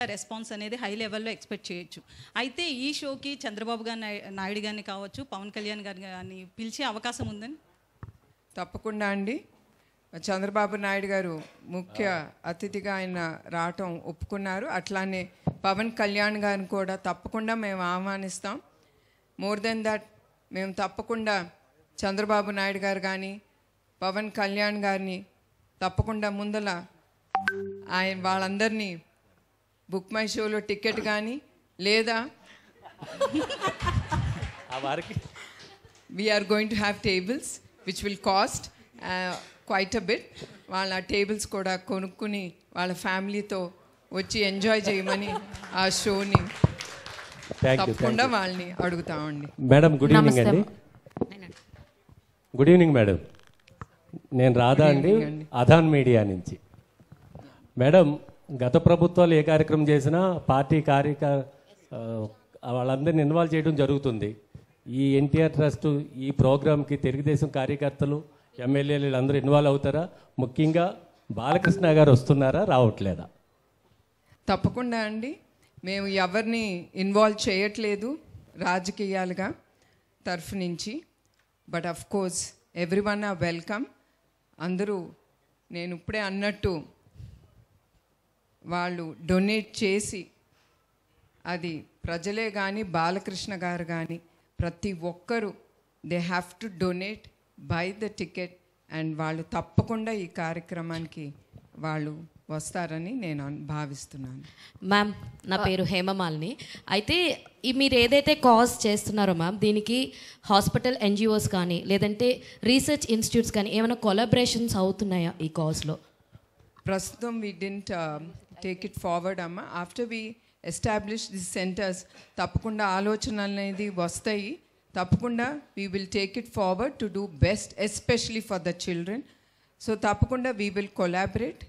Response అనేది high లెవెల్లో expect చేయొచ్చు. అయితే ఈ షోకి చంద్రబాబు నాయుడు గారిని కావచ్చు, పవన్ కళ్యాణ్ గారిని కానీ పిలిచే అవకాశం ఉందని? తప్పకుండా అండి. చంద్రబాబు నాయుడు గారు ముఖ్య అతిథిగా ఆయన రావటం ఒప్పుకున్నారు. అట్లానే పవన్ కళ్యాణ్ గారిని కూడా తప్పకుండా మేము ఆహ్వానిస్తాం. మోర్ దెన్ దట్ మేము తప్పకుండా చంద్రబాబు నాయుడు గారు కానీ పవన్ కళ్యాణ్ గారిని తప్పకుండా ముందల ఆయన వాళ్ళందరినీ బుక్ మై షోలో టికెట్ కానీ లేదా we are going to have tables which will cost quite a bit. వాళ్ళ టేబుల్స్ కూడా కొనుక్కుని వాళ్ళ ఫ్యామిలీతో వచ్చి ఎంజాయ్ చేయమని ఆ షోని తప్పకుండా వాళ్ళని అడుగుతామండి. మేడం గుడ్ ఈవినింగ్ అండి. Good evening madam. నేను రాధా అండి, అధాన్ మీడియా నుంచి. మేడం, గత ప్రభుత్వాలు ఏ కార్యక్రమం చేసినా పార్టీ వాళ్ళందరినీ ఇన్వాల్వ్ చేయడం జరుగుతుంది. ఈ ఎన్టీఆర్ ట్రస్ట్ ఈ ప్రోగ్రామ్కి తెలుగుదేశం కార్యకర్తలు ఎమ్మెల్యేలు వీళ్ళందరూ ఇన్వాల్వ్ అవుతారా? ముఖ్యంగా బాలకృష్ణ గారు వస్తున్నారా, రావట్లేదా? తప్పకుండా అండి. మేము ఎవరిని ఇన్వాల్వ్ చేయట్లేదు రాజకీయాలుగా తరఫు నుంచి. But of course everyone are welcome. అందరూ నేను ఇప్పుడే అన్నట్టు వాళ్ళు డొనేట్ చేసి, అది ప్రజలే కానీ బాలకృష్ణ గారు కానీ ప్రతి ఒక్కరూ they have to donate by the ticket. And వాళ్ళు తప్పకుండా ఈ కార్యక్రమానికి వాళ్ళు వస్తారని నేను భావిస్తున్నాను. మ్యామ్, నా పేరు హేమమాలిని. అయితే మీరు ఏదైతే కాజ్ చేస్తున్నారో మ్యామ్, దీనికి హాస్పిటల్ ఎన్జిఓస్ కానీ లేదంటే రీసెర్చ్ ఇన్స్టిట్యూట్స్ కానీ ఏమైనా కొలాబరేషన్స్ అవుతున్నాయా ఈ కాజ్లో? ప్రస్తుతం we didn't take it forward అమ్మ. After we establish the centers తప్పకుండా ఆలోచనలు అనేది వస్తాయి. తప్పకుండా we will take it forward to do best especially for the children. So తప్పకుండా వీ విల్ కొలాబరేట్.